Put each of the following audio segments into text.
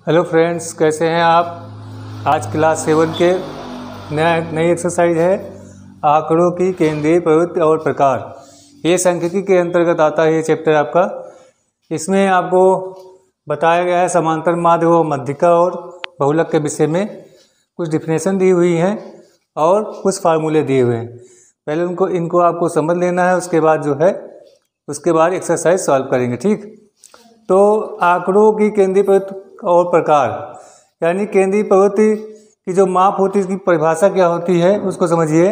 Hello friends, कैसे हैं आप। आज क्लास 7 के नई एक्सरसाइज है आंकड़ों की केंद्रीय प्रवृत्ति और प्रकार। ये सांख्यिकी के अंतर्गत आता है ये चैप्टर आपका। इसमें आपको बताया गया है समांतर माध्य व मध्यिका और बहुलक के विषय में कुछ डिफिनेशन दी हुई हैं और कुछ फार्मूले दिए हुए हैं। पहले इनको आपको समझ लेना है, उसके बाद एक्सरसाइज सॉल्व करेंगे। ठीक, तो आंकड़ों की केंद्रीय प्रवृत्ति और प्रकार यानी केंद्रीय प्रवृत्ति की जो माप होती है, इसकी परिभाषा क्या होती है उसको समझिए।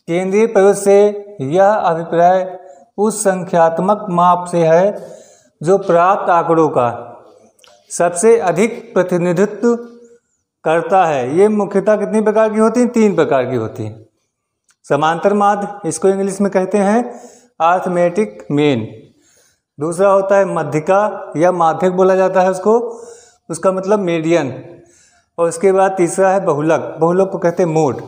केंद्रीय प्रवृत्ति से यह अभिप्राय उस संख्यात्मक माप से है जो प्राप्त आंकड़ों का सबसे अधिक प्रतिनिधित्व करता है। ये मुख्यतः कितनी प्रकार की होती हैं? 3 प्रकार की होती हैं। समांतर माध्य, इसको इंग्लिश में कहते हैं अर्थमेटिक मीन। दूसरा होता है मध्यिका या माध्यक बोला जाता है उसका मतलब मीडियन। और उसके बाद तीसरा है बहुलक, बहुलक को कहते हैं मोड।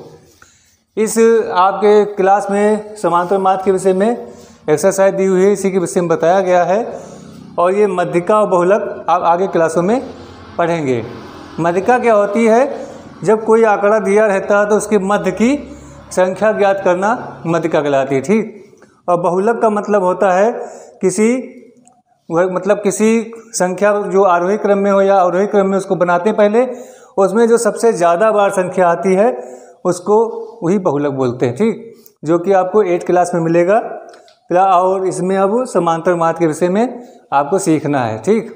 इस आपके क्लास में समांतर माध्य के विषय में एक्सरसाइज दी हुई है, इसी के विषय में बताया गया है। और ये मध्यिका और बहुलक आप आगे क्लासों में पढ़ेंगे। मध्यिका क्या होती है? जब कोई आंकड़ा दिया रहता है तो उसके मध्य की संख्या ज्ञात करना मध्यिका कहलाती है। ठीक, और बहुलक का मतलब होता है किसी संख्या जो आरोही क्रम में हो या अवरोही क्रम में उसको बनाते हैं पहले, उसमें जो सबसे ज़्यादा बार संख्या आती है उसको वही बहुलक बोलते हैं। ठीक, जो कि आपको 8 क्लास में मिलेगा। और इसमें अब समांतर माध्य के विषय में आपको सीखना है। ठीक,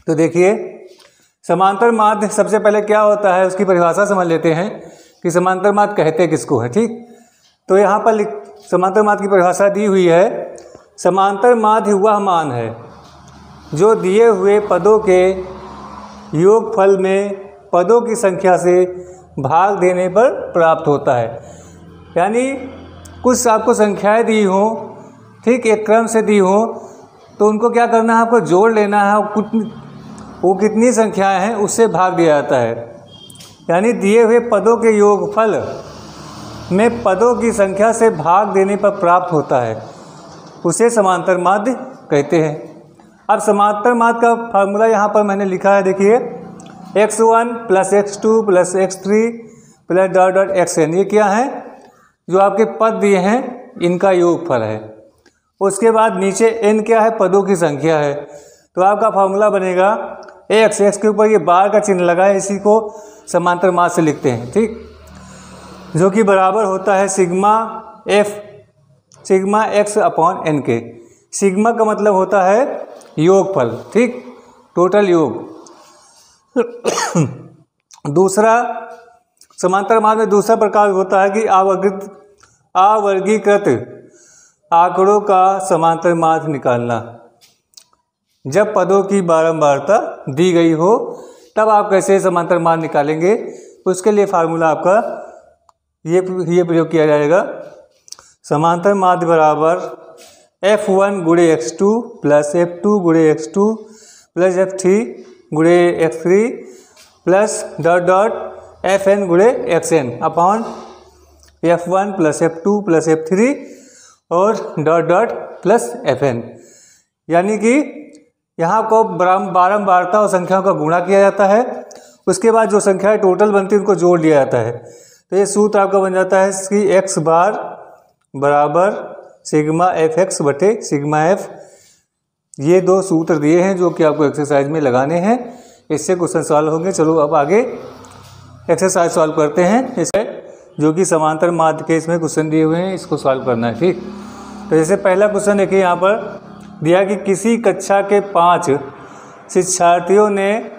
तो देखिए समांतर माध्य सबसे पहले क्या होता है उसकी परिभाषा समझ लेते हैं कि समांतर माध्य कहते किसको है। ठीक, तो यहाँ पर समांतर माध्य की परिभाषा दी हुई है। समांतर माध्य वह मान है जो दिए हुए पदों के योगफल में पदों की संख्या से भाग देने पर प्राप्त होता है। यानी कुछ आपको संख्याएं दी हों, ठीक, एक क्रम से दी हों, तो उनको क्या करना है, आपको जोड़ लेना है। वो कितनी संख्याएं हैं उससे भाग दिया जाता है। यानी दिए हुए पदों के योगफल में पदों की संख्या से भाग देने पर प्राप्त होता है, उसे समांतर माध्य कहते हैं। अब समांतर माध्य का फार्मूला यहाँ पर मैंने लिखा है, देखिए x1 + x2 + x3 + xn। ये क्या है? जो आपके पद दिए हैं इनका योगफल है। उसके बाद नीचे n क्या है? पदों की संख्या है। तो आपका फार्मूला बनेगा x के ऊपर ये बार का चिन्ह लगा है, इसी को समांतर माध्य से लिखते हैं। ठीक, जो कि बराबर होता है सिग्मा x/n के। सिग्मा का मतलब होता है योगफल, ठीक, टोटल योग। दूसरा समांतर माध्य में दूसरा प्रकार होता है कि अवर्गीकृत आंकड़ों का समांतर माध्य निकालना। जब पदों की बारंबारता दी गई हो तब आप कैसे समांतर माध्य निकालेंगे, उसके लिए फार्मूला आपका ये प्रयोग किया जाएगा। समांतर माध्य बराबर f1 × x2 + f2 × x2 + f3 × x3 + fn × xn upon f1 + f2 + f3 और +fn। यानी कि यहाँ को बारंबारता और संख्याओं का गुणा किया जाता है। उसके बाद जो संख्याएं टोटल बनती है उनको जोड़ लिया जाता है। तो ये सूत्र आपका बन जाता है कि x बार बराबर सिग्मा fx/σf। ये 2 सूत्र दिए हैं जो कि आपको एक्सरसाइज में लगाने हैं। इससे क्वेश्चन सॉल्व होंगे। चलो अब आगे एक्सरसाइज सॉल्व करते हैं। इसमें जो कि समांतर माध्य के इसमें क्वेश्चन दिए हुए हैं, इसको सॉल्व करना है। ठीक, तो जैसे पहला क्वेश्चन देखिए, यहाँ पर दिया कि किसी कक्षा के 5 शिक्षार्थियों ने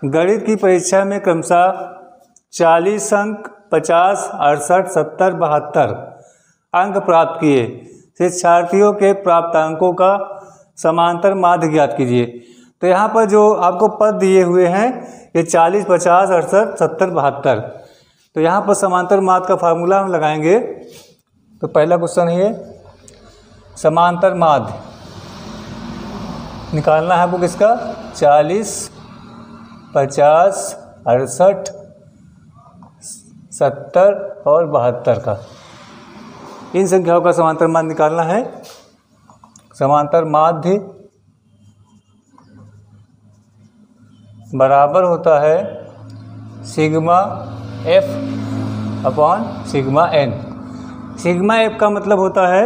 गणित की परीक्षा में क्रमशः 40 अंक, 50, 68, 70, 72 अंक प्राप्त किए। शिक्षार्थियों के प्राप्तांकों का समांतर माध्य ज्ञात कीजिए। तो यहाँ पर जो आपको पद दिए हुए हैं ये 40, 50, 68, 70, 72। तो यहाँ पर समांतर माध्य का फार्मूला हम लगाएंगे। तो पहला क्वेश्चन है समांतर माध्य निकालना है आपको किसका? 40, 50, 68, 70 और 72 का। इन संख्याओं का समांतर माध्य निकालना है। समांतर माध्य बराबर होता है sigma F upon sigma N. Sigma F का मतलब होता है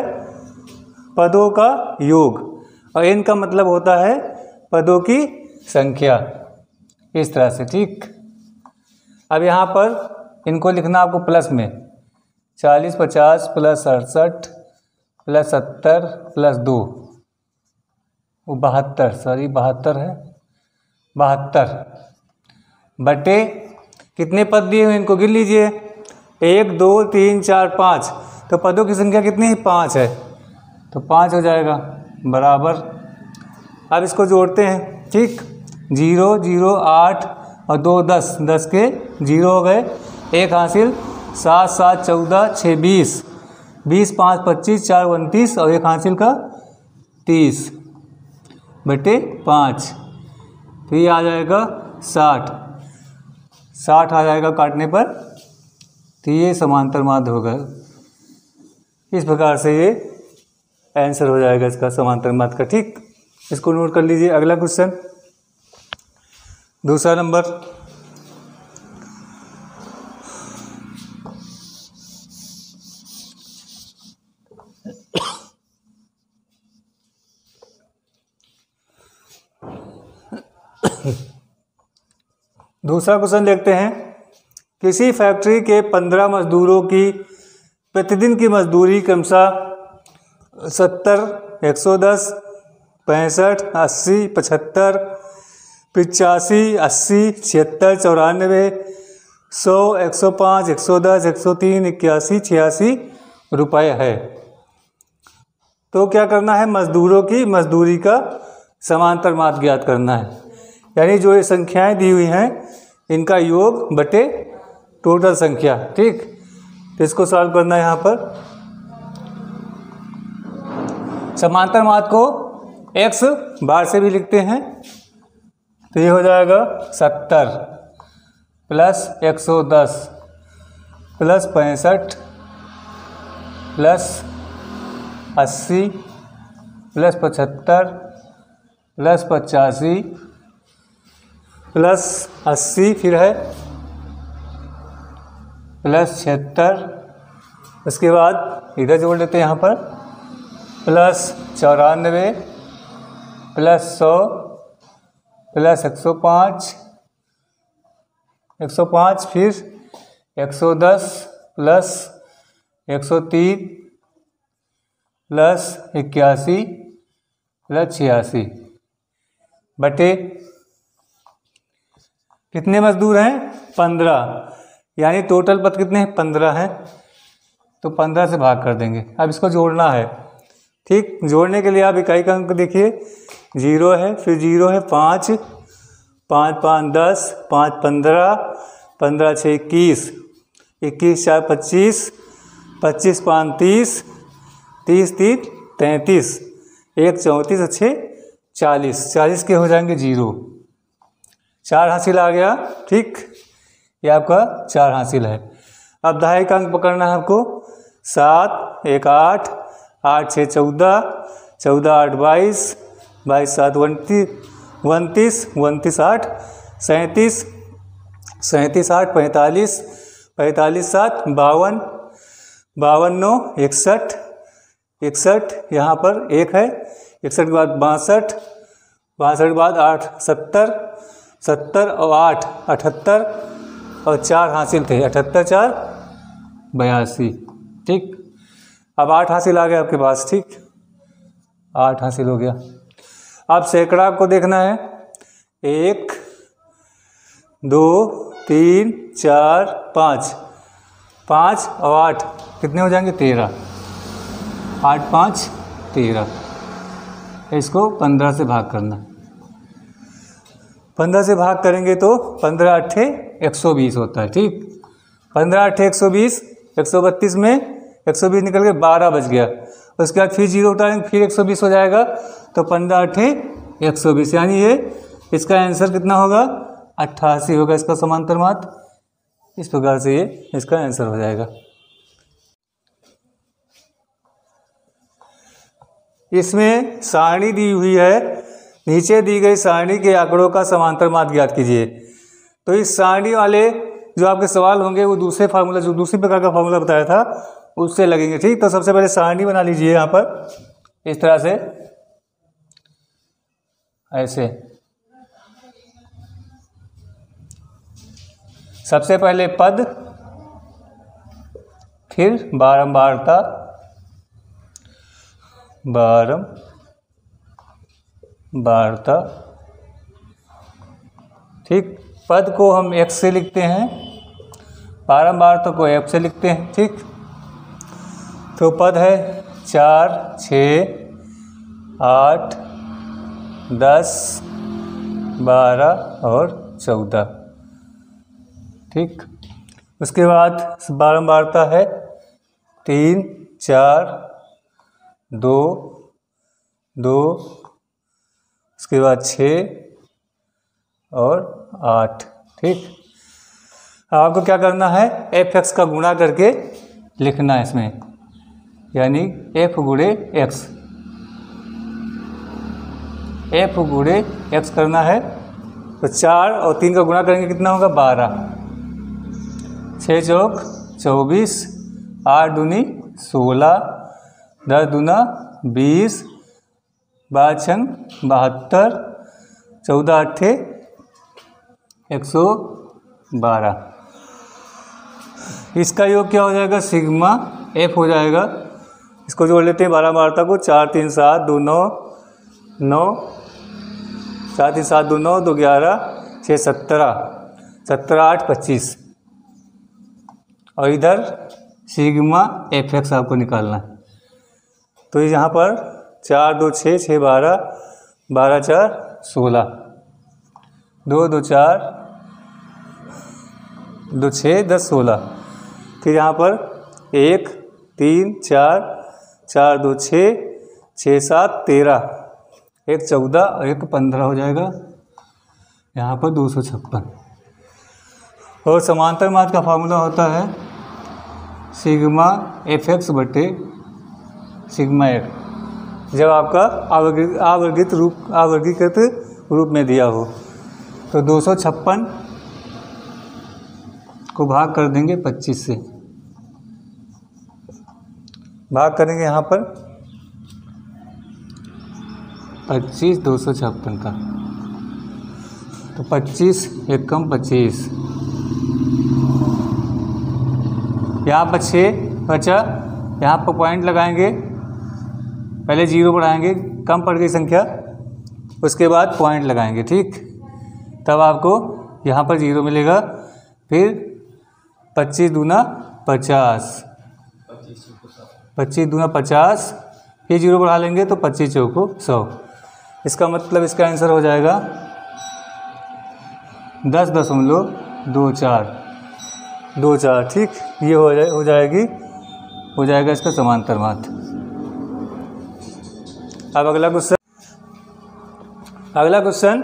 पदों का योग और एन का मतलब होता है पदों की संख्या, इस तरह से। ठीक, अब यहाँ पर इनको लिखना आपको प्लस में 40 50 प्लस 68 प्लस 70 प्लस 2 वो 72, सॉरी 72 है, 72 बटे कितने पद दिए हुए इनको गिन लीजिए 1 2 3 4 5, तो पदों की संख्या कितनी है 5 है, तो 5 हो जाएगा बराबर। अब इसको जोड़ते हैं। ठीक, 0 0 8 और 2 10, 10 के 0 हो गए, 1 हासिल, 7 7 14 6 20, 20 5 25 4 29 और 1 हासिल का 30 बटे 5, तो ये आ जाएगा 60, 60 आ जाएगा काटने पर, तो ये समांतर माध्य होगा। इस प्रकार से ये आंसर हो जाएगा इसका समांतर माध्य का। ठीक, इसको नोट कर लीजिए। अगला क्वेश्चन, दूसरा नंबर, दूसरा क्वेश्चन देखते हैं। किसी फैक्ट्री के 15 मजदूरों की प्रतिदिन की मजदूरी क्रमशः 70 110 65 80 75 85 80 76 94 100 105 110 103 81 86 रुपये है। तो क्या करना है, मजदूरों की मजदूरी का समांतर माध्य ज्ञात करना है, यानी जो ये संख्याएं दी हुई हैं इनका योग बटे टोटल संख्या। ठीक, तो इसको सॉल्व करना है। यहाँ पर समांतर माध्य को x बार से भी लिखते हैं, तो ये हो जाएगा 70 plus 110 plus 65 plus 80 plus 75 plus 85 plus 80 फिर है प्लस 76, उसके बाद इधर जोड़ लेते हैं यहाँ पर प्लस 94 प्लस 100 प्लस 105 फिर 110 प्लस 103 प्लस 81 प्लस 86 बटे कितने मजदूर हैं 15, यानी टोटल पद कितने हैं 15 हैं, तो 15 से भाग कर देंगे। अब इसको जोड़ना है। ठीक, जोड़ने के लिए आप इकाई का अंक देखिए 0 है, फिर 0 है 5 5 5 10 5 15 15 6 21 21 4 25 25 5 30 30 3 33 1 34 और 6 40, 40 के हो जाएंगे 0, 4 हासिल आ गया। ठीक, ये आपका 4 हासिल है। अब दहाई का अंक पकड़ना है आपको 7 1 8 8 6 14 14 8 22 22 7 29 29 8 37 37 8 45 45 7 52 52 9 61 61, यहाँ पर 1 है, 61 के बाद 62 62 के बाद 8 70 70 और 8 78 और 4 हासिल थे 78 4 82। ठीक, अब 8 हासिल आ गया आपके पास। ठीक, 8 हासिल हो गया। अब सैकड़ा को देखना है 1 2 3 4 5 5 और 8 कितने हो जाएंगे 13, 8 5 13, इसको 15 से भाग करना। 15 से भाग करेंगे तो 15 8 120 होता है। ठीक, 15 8 120, 132 में 120 निकल के 12 बच गया, उसके बाद फिर 0 उठाएंगे फिर 120 हो जाएगा, तो 15 8 120, यानी ये इसका आंसर कितना होगा 88 होगा इसका समांतर माध्य। इस प्रकार से ये इसका आंसर हो जाएगा। इसमें सारणी दी हुई है नीचे दी गई सारणी के आंकड़ों का समांतर माध्य ज्ञात कीजिए। तो इस सारणी वाले जो आपके सवाल होंगे वो दूसरे फार्मूला, जो दूसरी प्रकार का फार्मूला बताया था उससे लगेंगे। ठीक, तो सबसे पहले सारणी बना लीजिए यहाँ पर इस तरह से, ऐसे। सबसे पहले पद, फिर बारंबारता, बारंबारता। ठीक, पद को हम x से लिखते हैं, बारंबारता को f से लिखते हैं। ठीक, तो पद है 4, 6, 8, 10, 12 और 14। ठीक, उसके बाद बारंबारता है 3, 4, 2, 2, उसके बाद 6 और 8। ठीक, आपको क्या करना है, fx का गुणा करके लिखना है इसमें, यानी f गुणे x, f गुणे x करना है। तो 4 और 3 का गुणा करेंगे कितना होगा, 12, 6 चौक 24, 8 दूनी 16, 10 दूना 20, 12 छंग 72, 14 अट्ठे 112। इसका योग क्या हो जाएगा, सिग्मा f हो जाएगा। इसको जोड़ लेते हैं बारंबारता को, 4, 3, 7, 2, 9, 9, 4, 3, 7, 2, 9, 2, 11, 6, 17, 17, 8, 25। और इधर सिग्मा fx आपको निकालना है। तो यहाँ पर 4, 2, 6, 6, 12, 12, 4, 16, 2, 2, 4, 2, 6, 10, 16। फिर यहाँ पर 1, 3, 4, 4, 2, 6, 6, 7, 13, 1, 14 और 1, 15 हो जाएगा। यहाँ पर 256। और समांतर माध्य का फार्मूला होता है सिग्मा fx बटे सिग्मा f, जब आपका आवर्गीकृत रूप में दिया हो। तो 256 को भाग कर देंगे 25 से, भाग करेंगे यहाँ पर 25 256 का, तो 25 एकम 25, यहाँ पर 6 बचा, यहाँ पर पॉइंट लगाएंगे, पहले 0 बढ़ाएंगे, कम पड़ गई संख्या, उसके बाद पॉइंट लगाएंगे। ठीक, तब आपको यहाँ पर 0 मिलेगा। फिर 25 दूना 50, 25 दूना 50, फिर 0 बढ़ा लेंगे तो 25 चौको 100। इसका मतलब इसका आंसर हो जाएगा 10.24। ठीक, ये हो जाएगा इसका समांतर माध्य। अब अगला क्वेश्चन,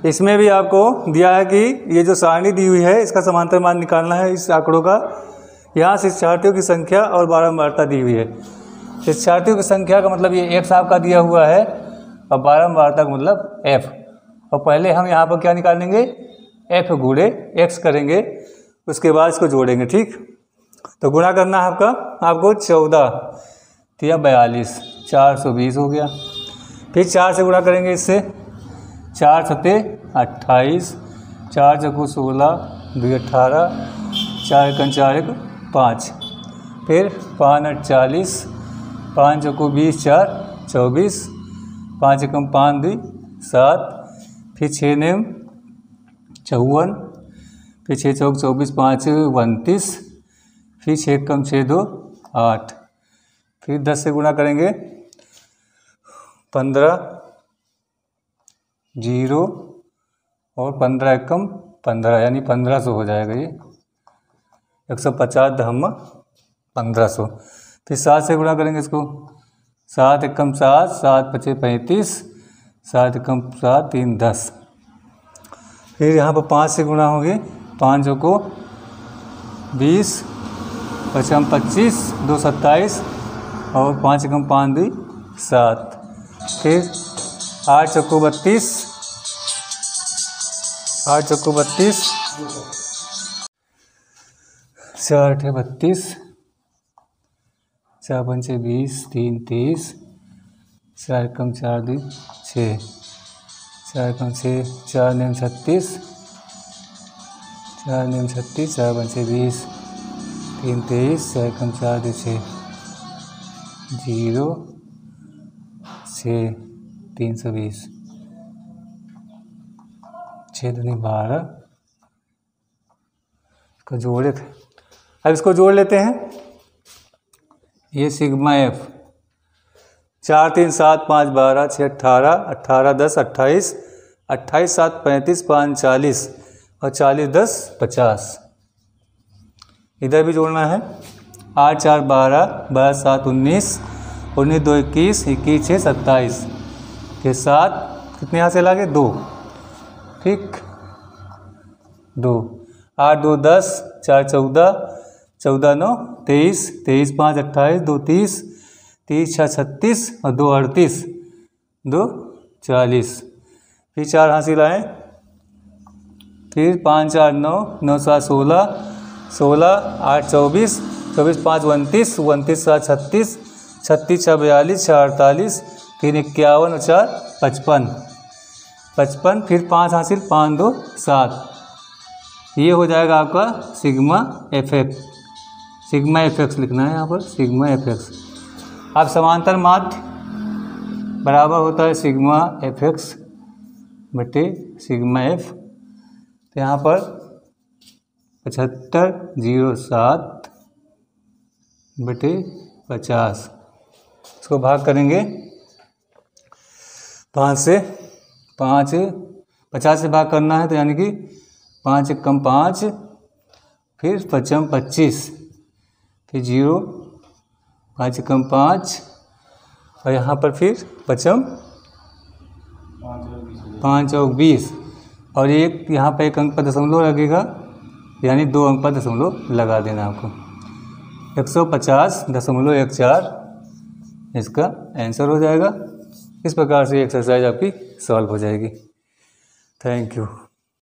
इसमें भी आपको दिया है कि ये जो सारणी दी हुई है इसका समांतर माध्य निकालना है इस आंकड़ों का। यहाँ शिक्षार्थियों की संख्या और बारंबारता दी हुई है। शिक्षार्थियों की संख्या का मतलब ये x आपका दिया हुआ है और बारंबारता का मतलब f। और पहले हम यहाँ पर क्या निकालेंगे, f गुणे x करेंगे, उसके बाद इसको जोड़ेंगे। ठीक, तो गुणा करना है आपको 14 या 42, 420 हो गया। फिर 4 से गुणा करेंगे इससे, 4 सते 28, 4 चौको 16, 2 18, 4 एकम 4 एक 5, फिर 5 8 40, 5 चौको 20, 4 24, 5 एकम 5 2 7, फिर 6 नेम 54, फिर 6 चौक 24, 5 29, फिर 6 एकम 6 2 8, फिर 10 से गुणा करेंगे 15 0 और 15 एकम 15, यानी 1500 हो जाएगा। ये 150 धम 1500। फिर 7 से गुणा करेंगे इसको, 7 एकम 7, 7 पचे 35, 7 एकम 7 3 10। फिर यहाँ पर 5 से गुणा होंगे, 5 को 20, पचम 25, 2 27 और 5 एकम 5 2 7। फिर 8 चक्कू 32, 8 चक्कू 32, 4 8 32, 4 पंचे 20, 3 30, 4 कम 4 2 6, 4 कम 6, 4 9 36, 4 9 36, 4 पंचे 20, 3 23, 4 कम 4 2 6, 0 6 320, 6 दूनी 12, इसको जोड़े थे। अब इसको जोड़ लेते हैं। ये सिग्मा एफ 4 3 7 5 12 6 18, 18 10 28, 28 7 35, 5 40 और 40 10 50। इधर भी जोड़ना है। 8 4 12, 12 7 19, 19 2 21, 21 6 27 के साथ कितने यहाँ से लागे 2, ठीक 2, 8 2 10, 4 14, 14 9 23, 23 5 28, 2 30, 30 6 36 और 2 38, 2 40। फिर 4 हासिल लाएँ, फिर 5 4 9, 9 7 16, 16 8 24, 24 5 29, 29 7 36, 36 6 42, 6 48, 3 51 और 4 55, 55। फिर 5 हासिल, 5 2 7। ये हो जाएगा आपका sigma F x. Sigma F x लिखना है यहाँ पर, सिग्मा एफ एक्स। अब समांतर माध्य बराबर होता है सिग्मा एफ एक्स बटे सिग्मा एफ। तो यहाँ पर 75/07 बटे 50, इसको भाग करेंगे 5 से। 5 50 से भाग करना है तो यानी कि 5 1 कम 5, फिर 5 25, फिर 0, 5 कम 5 और यहाँ पर फिर 5 और 20 और एक यहाँ पर 1 अंक पर दशमलव लगेगा, यानी 2 अंक पर दशमलव लगा देना आपको। 150.14 इसका आंसर हो जाएगा। इस प्रकार से एक्सरसाइज आपकी सॉल्व हो जाएगी। Thank you.